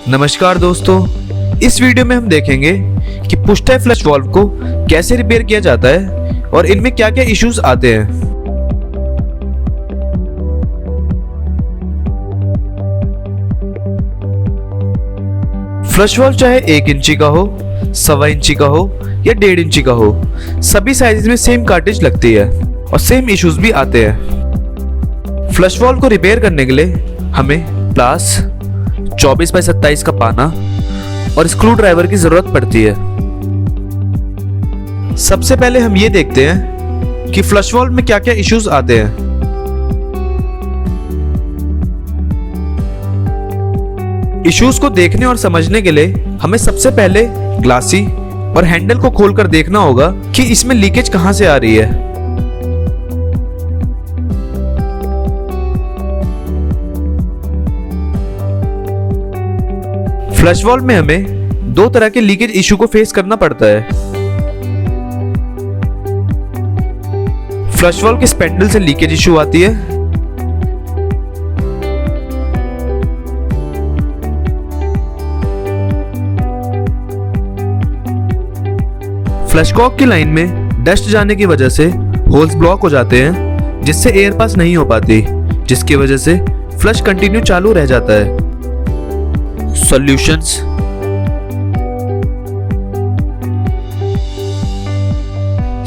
नमस्कार दोस्तों, इस वीडियो में हम देखेंगे कि पुश टाइप फ्लश वाल्व को कैसे रिपेयर किया जाता है और इनमें क्या क्या इश्यूज आते हैं। फ्लश वाल्व चाहे 1 इंची का हो, 1.25 इंची का हो या 1.5 इंची का हो, सभी साइज में सेम कार्ट्रिज लगती है और सेम इश्यूज भी आते हैं। फ्लश वाल्व को रिपेयर करने के लिए हमें प्लास, 24x27 का पाना और स्क्रू ड्राइवर की जरूरत पड़ती है। सबसे पहले हम ये देखते हैं कि फ्लश वाल्व में क्या क्या इश्यूज आते हैं। इश्यूज को देखने और समझने के लिए हमें सबसे पहले ग्लासी और हैंडल को खोलकर देखना होगा कि इसमें लीकेज कहां से आ रही है। फ्लश वाल्व में हमें 2 तरह के लीकेज इश्यू को फेस करना पड़ता है। फ्लश वाल्व के स्पेंडल से लीकेज इश्यू आती है। फ्लश कॉक की लाइन में डस्ट जाने की वजह से होल्स ब्लॉक हो जाते हैं, जिससे एयर पास नहीं हो पाती, जिसकी वजह से फ्लश कंटिन्यू चालू रह जाता है। सॉल्यूशंस।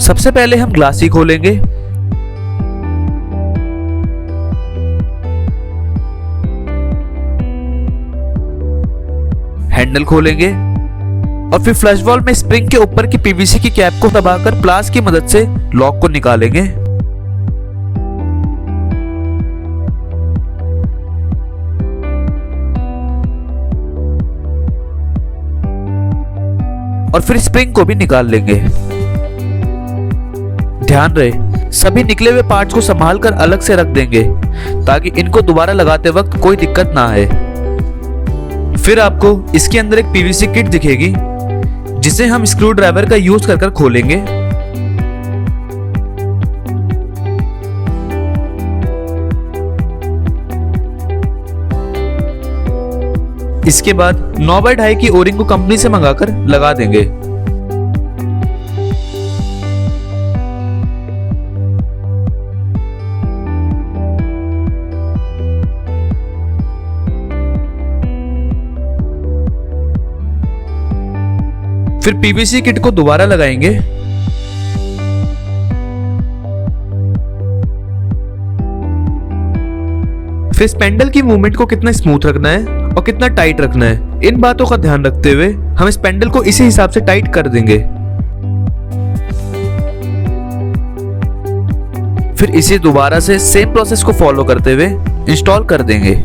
सबसे पहले हम ग्लासी खोलेंगे। हैंडल खोलेंगे और फिर फ्लश वाल्व में स्प्रिंग के ऊपर की पीवीसी की कैप को दबाकर प्लास की मदद से लॉक को निकालेंगे। और फिर स्प्रिंग को भी निकाल लेंगे। ध्यान रहे, सभी निकले हुए पार्ट्स को संभाल कर अलग से रख देंगे ताकि इनको दोबारा लगाते वक्त कोई दिक्कत ना आए। फिर आपको इसके अंदर एक पीवीसी किट दिखेगी जिसे हम स्क्रू ड्राइवर का यूज कर खोलेंगे। इसके बाद 9x2.5 की ओरिंग को कंपनी से मंगाकर लगा देंगे। फिर पीवीसी किट को दोबारा लगाएंगे। फिर स्पेंडल की मूवमेंट को कितना स्मूथ रखना है और कितना टाइट रखना है, इन बातों का ध्यान रखते हुए हम स्पेंडल को इसी हिसाब से टाइट कर देंगे। फिर इसे दोबारा से सेम प्रोसेस को फॉलो करते हुए इंस्टॉल कर देंगे।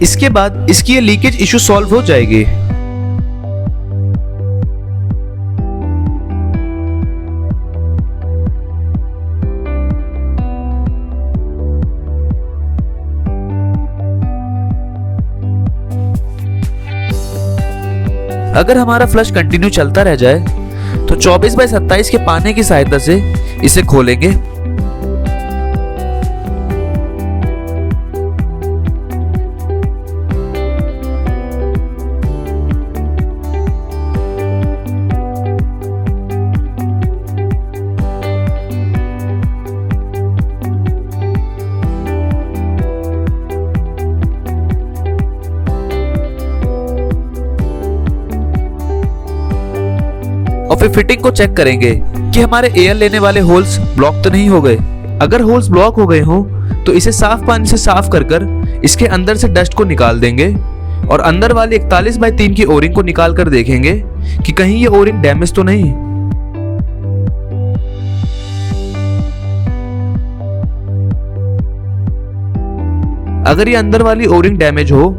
इसके बाद इसकी ये लीकेज इशू सॉल्व हो जाएगी। अगर हमारा फ्लश कंटिन्यू चलता रह जाए तो 24x27 के पाने की सहायता से इसे खोलेंगे। और फिर फिटिंग को चेक करेंगे कि हमारे एयर लेने वाले होल्स ब्लॉक तो नहीं हो गए। अगर होल्स ब्लॉक हो गए हों तो इसे साफ पानी से साफ कर इसके अंदर से डस्ट को निकाल देंगे और अंदर वाली 41x3 की ओरिंग को निकाल कर देखेंगे कि कहीं ये ओरिंग डैमेज तो नहीं। अगर ये अंदर वाली ओरिंग डैमेज हो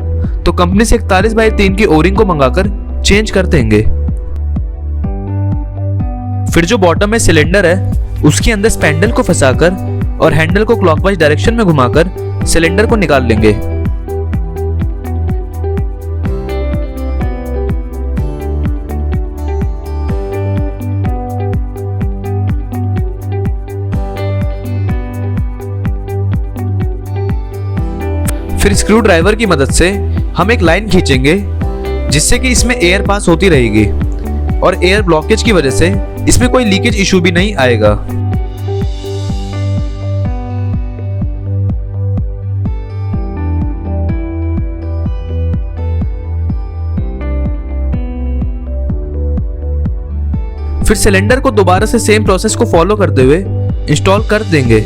तो कंपनी से 41/3 की ओरिंग को मंगाकर चेंज कर देंगे। फिर जो बॉटम में सिलेंडर है उसके अंदर स्पैंडल को फंसाकर और हैंडल को क्लॉकवाइज डायरेक्शन में घुमाकर सिलेंडर को निकाल लेंगे। फिर स्क्रू ड्राइवर की मदद से हम एक लाइन खींचेंगे जिससे कि इसमें एयर पास होती रहेगी और एयर ब्लॉकेज की वजह से इसमें कोई लीकेज इशू भी नहीं आएगा। फिर सिलेंडर को दोबारा से सेम प्रोसेस को फॉलो करते हुए इंस्टॉल कर देंगे।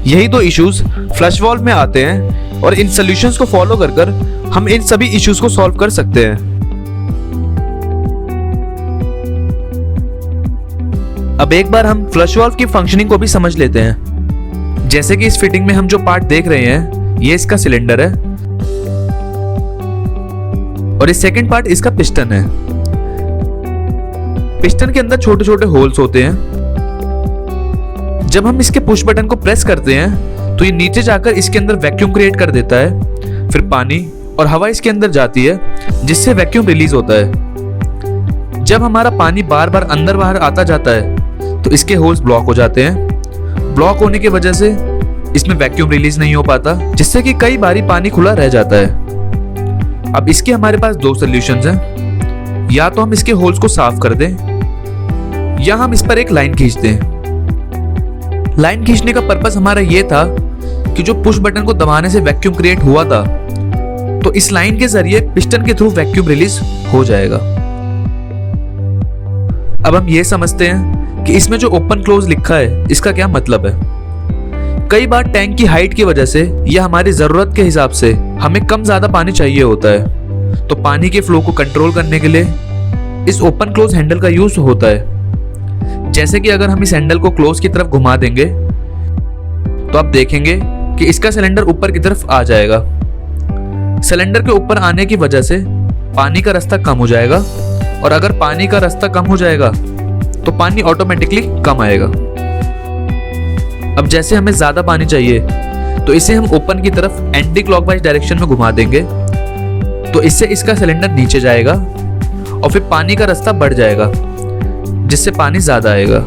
यही दो इश्यूज फ्लश वाल्व में आते हैं और इन सॉल्यूशंस को फॉलो कर हम इन सभी इश्यूज को सॉल्व कर सकते हैं। अब एक बार हम फ्लश वाल्व की फंक्शनिंग को भी समझ लेते हैं। जैसे कि इस फिटिंग में हम जो पार्ट देख रहे हैं ये इसका सिलेंडर है और इस सेकंड पार्ट इसका पिस्टन है। पिस्टन के अंदर छोटे छोटे होल्स होते हैं। जब हम इसके पुश बटन को प्रेस करते हैं तो ये नीचे जाकर इसके अंदर वैक्यूम क्रिएट कर देता है। फिर पानी और हवा इसके अंदर जाती है जिससे वैक्यूम रिलीज होता है। जब हमारा पानी बार बार अंदर बाहर आता जाता है तो इसके होल्स ब्लॉक हो जाते हैं। ब्लॉक होने की वजह से इसमें वैक्यूम रिलीज नहीं हो पाता जिससे कि कई बारी पानी खुला रह जाता है। अब इसके हमारे पास दो सॉल्यूशंस हैं। या तो हम इसके होल्स को साफ कर दें या हम इस पर एक लाइन खींच दें। लाइन खींचने का पर्पस हमारा ये था कि जो पुश बटन को दबाने से वैक्यूम क्रिएट हुआ था तो इस लाइन के जरिए पिस्टन के थ्रू वैक्यूम रिलीज हो जाएगा। अब हम ये समझते हैं कि इसमें जो ओपन क्लोज लिखा है इसका क्या मतलब है। कई बार टैंक की हाइट की वजह से या हमारी जरूरत के हिसाब से हमें कम ज्यादा पानी चाहिए होता है तो पानी के फ्लो को कंट्रोल करने के लिए इस ओपन क्लोज हैंडल का यूज होता है। जैसे कि अगर हम इस हैंडल को क्लोज की तरफ घुमा देंगे तो आप देखेंगे कि इसका सिलेंडर ऊपर की तरफ आ जाएगा। सिलेंडर के ऊपर आने की वजह से पानी का रास्ता कम हो जाएगा और अगर पानी का रास्ता कम हो जाएगा तो पानी ऑटोमेटिकली कम आएगा। अब जैसे हमें ज्यादा पानी चाहिए तो इसे हम ओपन की तरफ एंटी क्लॉकवाइज डायरेक्शन में घुमा देंगे तो इससे इसका सिलेंडर नीचे जाएगा और फिर पानी का रास्ता बढ़ जाएगा जिससे पानी ज्यादा आएगा।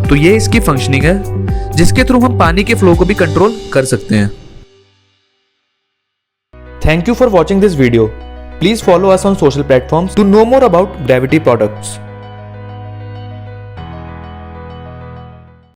तो ये इसकी फंक्शनिंग है जिसके थ्रू हम पानी के फ्लो को भी कंट्रोल कर सकते हैं। Thank you for watching this video. Please follow us on social platforms to know more about gravity products.